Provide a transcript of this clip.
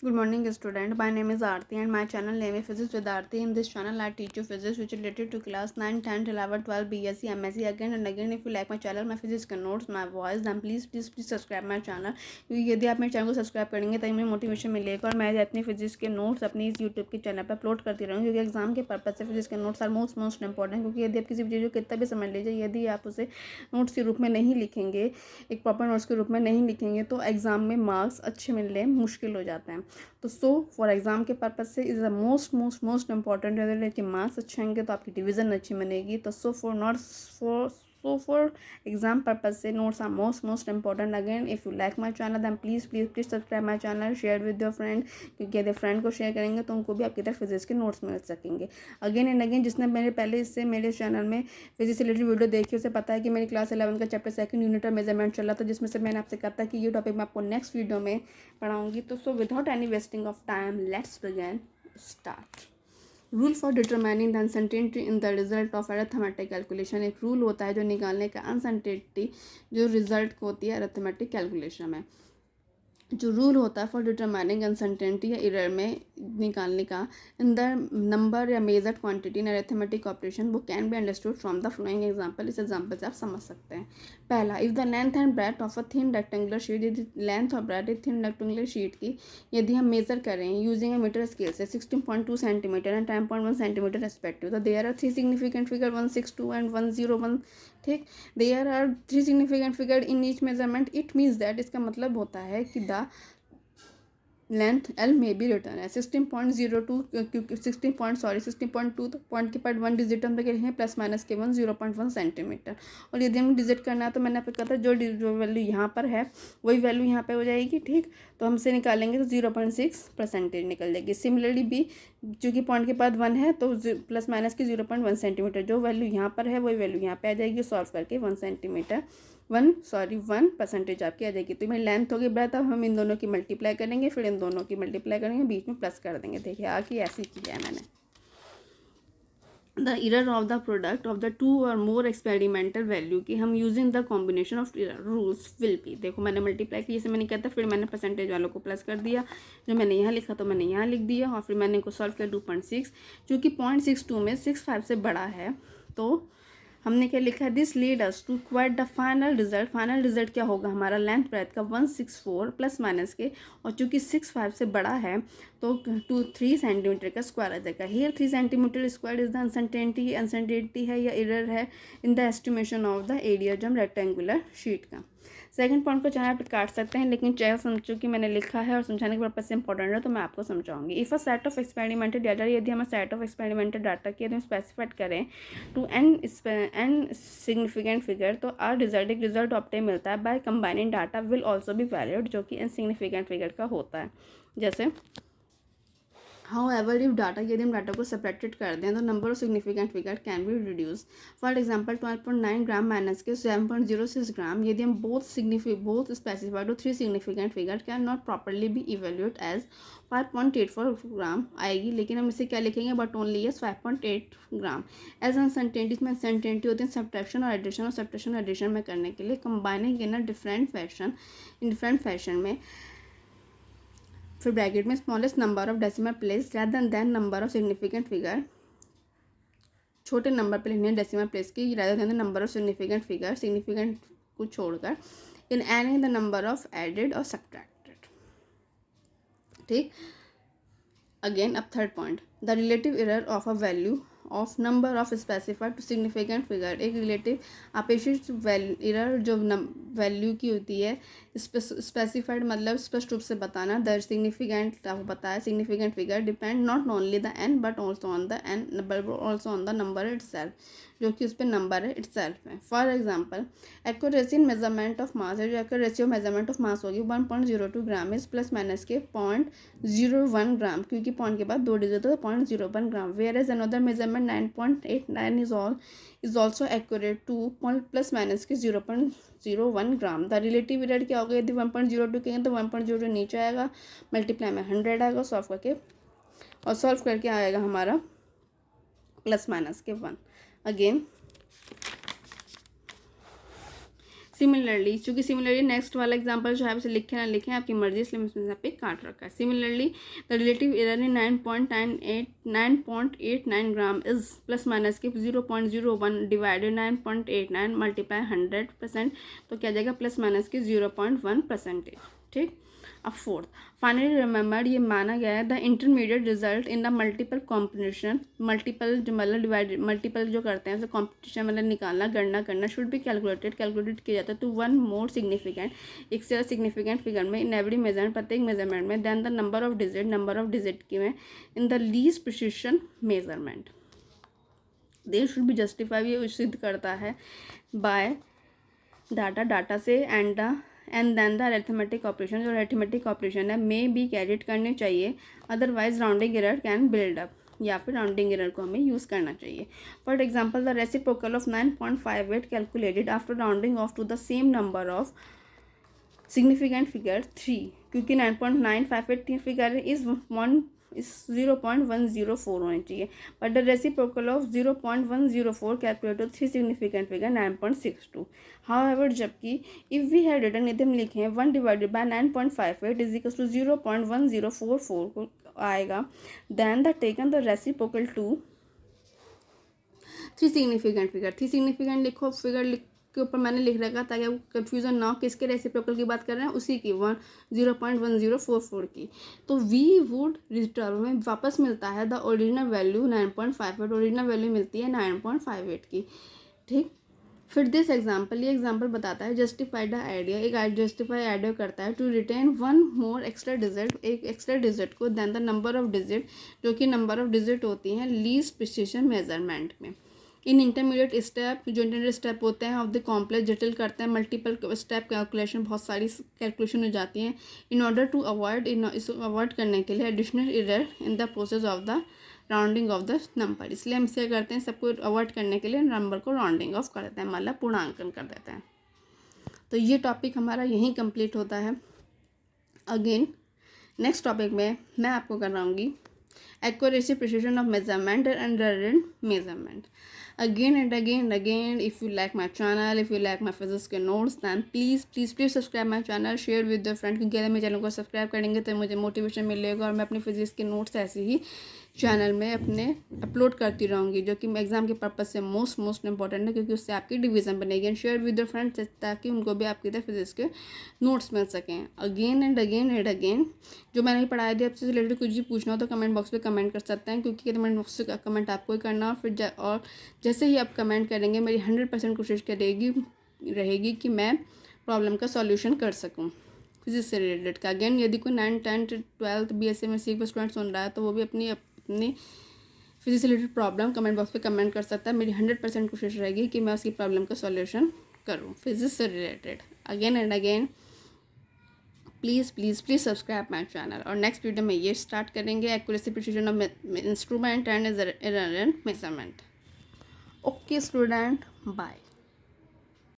Good morning, student. My name is Aarti and my channel name is Physics with Aarti. In this channel, I teach you physics which is related to class 9, 10, 11, 12, BSc, MSc. Again and again, if you like my channel, my physics का notes, my voice, then please subscribe my channel. क्योंकि यदि आप मेरे channel को subscribe करेंगे तभी मुझे motivation मिलेगा और मैं अपनी फिजिक्स के नोट्स अपनी इस यूट्यूब के चैनल पर अपलोड करती रहूँगी, क्योंकि एग्जाम के पर्पज से फिजिक्स के नोट्स आर मोस्ट इंपॉर्टेंट। क्योंकि यदि आप किसी भी चीज़ को कितना भी समझ लीजिए, यदि आप उसे नोट्स के रूप में नहीं लिखेंगे, एक प्रॉपर नोट्स के रूप में नहीं लिखेंगे, तो एग्ज़ाम में मार्क्स अच्छे मिलने मुश्किल हो जाते हैं। तो फॉर एग्ज़ाम के पर्पज से इज़ द मोस्ट इंपॉर्टेंट। अगर कि मार्क्स अच्छे होंगे तो आपकी डिवीज़न अच्छी बनेगी। तो फॉर एग्जाम पर्पज से notes are most important. Again if you like my channel then please subscribe my channel, share with your friend, क्योंकि यदि फ्रेंड को शेयर करेंगे तो उनको भी आपकी तरफ फिजिक्स के नोट्स मिल सकेंगे। अगेन एंड अगेन जिसने मेरे चैनल में फिजिक्स से रिलेटेड वीडियो देखी उसे पता है कि मेरी क्लास 11 का चैप्टर 2 यूनिट और मेजरमेंट चल रहा था, जिसमें से मैंने आपसे कहा था कि ये टॉपिक मैं आपको नेक्स्ट वीडियो में पढ़ाऊंगी। तो without any wasting of time let's begin start. Rule for determining the uncertainty in the result of arithmetic calculation. एक रूल होता है जो निकालने का अनसर्टेनिटी जो रिजल्ट को होती है अरिथमेटिक कैलकुलेशन में। जो रूल होता है फॉर डिटरमाइनिंग अनसर्टेनिटी या एरर में निकालने का इन द नंबर या measured quantity in arithmetic operation, वो can be understood from the following example. इस एग्जांपल से आप समझ सकते हैं। पहला, if the length and breadth of a thin rectangular sheet, यदि लेंथ और ब्रेथ एक थिन रेक्टेंगुलर शीट की यदि हम मेजर करें यूजिंग अ मीटर स्केल से 16.2 सेंटीमीटर एंड 10.1 सेंटीमीटर रेस्पेक्टिव, तो there are 3 significant figure 162 and 101। ठीक, there are 3 significant figure in each measurement. It means that, इसका मतलब होता है कि द लेंथ एल में भी रिटर्न है 16.02, क्योंकि 16.2 तो पॉइंट के पार्ट 1 डिजिट हम पे लिखें प्लस माइनस के 0.1 सेंटीमीटर। और यदि हमें डिजिट करना है तो मैंने आपको कहा था जो वैल्यू यहाँ पर है वही वैल्यू यहाँ पे हो जाएगी। ठीक, तो हमसे निकालेंगे तो 0.6% निकल जाएगी। सिमिलरली भी चूँकि पॉइंट के बाद 1 है तो प्लस माइनस की 0.1 सेंटीमीटर, जो वैल्यू यहाँ पर है वही वैल्यू यहाँ पे आ जाएगी। सॉल्व करके 1% आपकी आ जाएगी। तो मेरी लेंथ होगी ब्रेथ, अब हम इन दोनों की मल्टीप्लाई करेंगे, फिर इन दोनों की मल्टीप्लाई करेंगे, बीच में प्लस कर देंगे। देखिए आगे ऐसे किया है मैंने। The error of the product of the 2 और मोर एक्सपेरिमेंटल वैल्यू की हम using the combination of rules will be. देखो मैंने मल्टीप्लाई की जैसे मैंने किया था, फिर मैंने परसेंटेज वालों को प्लस कर दिया, जो मैंने यहाँ लिखा तो मैंने यहाँ लिख दिया, और फिर मैंने इनको सॉल्व किया 2.6, चूँकि 0.62 में 6.5 से बड़ा है तो हमने क्या लिखा है, this lead us to quite the final result. Final result क्या होगा हमारा, लेंथ ब्रेथ का 164 प्लस माइनस के, और चूंकि 6.5 से बड़ा है तो 3 सेंटीमीटर का स्क्वायर आ जाएगा। Here 3 centimetre square is the uncertainty है या एरर है in the estimation of the area जम रेक्टेंगुलर शीट का। सेकंड पॉइंट को चाहे आप काट सकते हैं, लेकिन चाहे समझो कि मैंने लिखा है और समझाने के पर्पज से इंपॉर्टेंट है तो मैं आपको समझाऊंगी। If a set of experimented data, यदि हम सेट ऑफ एक्सपेरिमेंटेड डाटा की यदि हम स्पेसिफाइड करें टू एन सिग्निफिकेंट फिगर, तो आर रिजल्ट एक रिजल्ट ऑप्टेन मिलता है by combining data will also be valid, जो कि इनसिग्निफिकेंट फिगर का होता है। जैसे However, if डाटा यदि हम डाटा को सेपरेटेड कर दें तो number of significant figure can be reduce. For example 12.9 gram minus के 7.06 ग्राम, यदि हम both specified to 3 significant figure can not properly be evaluate as 5.84 gram आएगी, लेकिन हम इसे क्या लिखेंगे, but only as 5.8 gram. As uncertainty में अनसर्टेनिटी होती है सब्ट्रैक्शन और एडिशन, और सब्ट्रैक्शन एडिशन में करने के लिए कंबाइनिंग इन डिफरेंट फैशन में, फिर ब्रैकेट में smallest number of decimal place rather than number of significant figure, छोटे नंबर पे लिखने डेसिमल प्लेस की rather than the number of significant figure, significant को छोड़कर, in any the number of added और सब्ट्रैक्टेड। ठीक, अगेन अब third point, the relative error of a value of number of specified to significant figure. एक relative अपेक्षित error जो value की होती है, स्पेसिफाइड मतलब स्पष्ट रूप से बताना, द सिग्निफिकेंट आपको पता है significant figure depend not only the N but also on the N but also on the number itself, जो कि उस पर नंबर है इटसेल्फ है। For example accuracy in measurement of mass है, जो accuracy of measurement of mass होगी 1.02 gram is plus minus के 0.01 ग्राम, क्योंकि पॉइंट के बाद 2 डिजिट तो 0.01 gram. Whereas another measurement 9.89 is also accurate to plus minus के 0.01 ग्राम। द रिलेटिव एरर क्या होगा, यदि 1.02 कहेंगे तो 1.02 नीचे आएगा, मल्टीप्लाई में 100 आएगा, सॉल्व करके आएगा हमारा प्लस माइनस के 1। अगेन सिमिलरली, चूँकि सिमिलरली नेक्स्ट वाला एग्जांपल जो है उसे लिखे ना लिखें आपकी मर्जी, इसलिए मैंने यहाँ पे काट रखा है। Similarly the relative error in 9.89 gram is plus minus के 0.01 डिवाइडेड 9.89 मल्टीप्लाई 100%, तो क्या जाएगा प्लस माइनस के 0.1%। ठीक। अब फोर्थ, फाइनली रिमेंबर्ड, ये माना गया है the intermediate result in the multiple combination, multiple जो मतलब डिवाइड मल्टीपल जो करते हैं तो कॉम्पिटिशन मतलब निकालना गणना करना, शुड बी कैलकुलेटेड किया जाता है टू वन मोर सिग्निफिकेंट, एक से सिग्निफिकेंट फिगर में इन एवरी मेजरमेंट, प्रत्येक मेजरमेंट में, then the number of digit की में in the least precision measurement. They should be justify, ये सिद्ध करता है बाय डाटा से and then the arithmetic operation, जो अरिथमेटिक ऑपरेशन है मे बी कैरिड करने चाहिए, otherwise rounding error can build up, या फिर राउंडिंग एरर को हमें यूज़ करना चाहिए। For example the reciprocal of 9.58 calculated after rounding off to the same number of significant figure 3, क्योंकि 9.958 फिगर इज 0.104 होनी चाहिए, but the reciprocal of 0.104 calculated 3 significant figure 9.62। However जबकि इफ़ वी हैव रिटन, यदि हम लिखें 1 divided by 9.58 is equal to 0.1044 आएगा, then the taken the reciprocal to 3 significant figure, 3 significant लिखो figure के ऊपर मैंने लिख रखा ताकि आपको कन्फ्यूजन ना हो किसके रेसिप्रोकल की बात कर रहे हैं, उसी की 0.1044 की। तो वी वुड रिटर्न में वापस मिलता है the original value 9.58, original value मिलती है 9.58 की। ठीक। फिर दिस एग्जाम्पल, ये एग्जाम्पल बताता है जस्टिफाइड आइडिया, एक जस्टिफाई आइडिया करता है to retain one more extra digit, एक एक्स्ट्रा डिजिट को then the number of digit, जो कि नंबर ऑफ डिजिट होती हैं लीस्ट प्रिसिशन मेजरमेंट में। इन इंटरमीडिएट स्टेप, जो इंटरमीडिएट स्टेप होते हैं ऑफ द कॉम्प्लेक्स, जटिल करते हैं मल्टीपल स्टेप कैलकुलेशन, बहुत सारी कैलकुलेशन हो जाती हैं, इन ऑर्डर टू इसको अवॉइड करने के लिए additional error in the process of the rounding off the number, इसलिए हम इसे करते हैं सबको अवॉइड करने के लिए नंबर को राउंडिंग ऑफ कर देते हैं, मतलब पूर्णांकन कर देते हैं। तो ये टॉपिक हमारा यहीं कंप्लीट होता है। अगेन नेक्स्ट टॉपिक में मैं आपको कराऊंगी accuracy, precision of measurement and error in measurement. Again and again, if you like my channel, if you like my physics के notes, then please subscribe my channel, share with your friend, क्योंकि अगर मेरे channel को subscribe करेंगे तो मुझे motivation मिलेगा और मैं अपनी फिजिक्स के नोट्स ऐसे ही चैनल में अपने अपलोड करती रहूँगी, जो कि एग्ज़ाम के पर्पज़ से मोस्ट इंपॉर्टेंट है, क्योंकि उससे आपकी डिवीज़न बनेगी। And share with your friends ताकि उनको भी आपकी तरह फिजिक्स के नोट्स मिल सकें। अगेन एंड अगेन जो मैंने पढ़ाया दिया, आपसे रिलेटेड कुछ भी पूछना हो तो कमेंट बॉक्स में कमेंट कर सकते हैं, क्योंकि कमेंट बॉक्स से कमेंट आपको ही करना, और जैसे ही आप कमेंट करेंगे मेरी 100% कोशिश रहेगी कि मैं प्रॉब्लम का सॉल्यूशन कर सकूं फिजिक्स से रिलेटेड का। अगेन यदि कोई 9th 10th 12th BSc में सी स्टूडेंट सुन रहा है तो वो भी अपनी फिजिक्स से रिलेटेड प्रॉब्लम कमेंट बॉक्स पे कमेंट कर सकता है। मेरी 100% कोशिश रहेगी कि मैं उसकी प्रॉब्लम का सॉल्यूशन करूं फिजिक्स से related. Again and again please subscribe my channel. और नेक्स्ट वीडियो में ये स्टार्ट करेंगे accuracy, precision of instrument and error in measurement. Okay student, bye.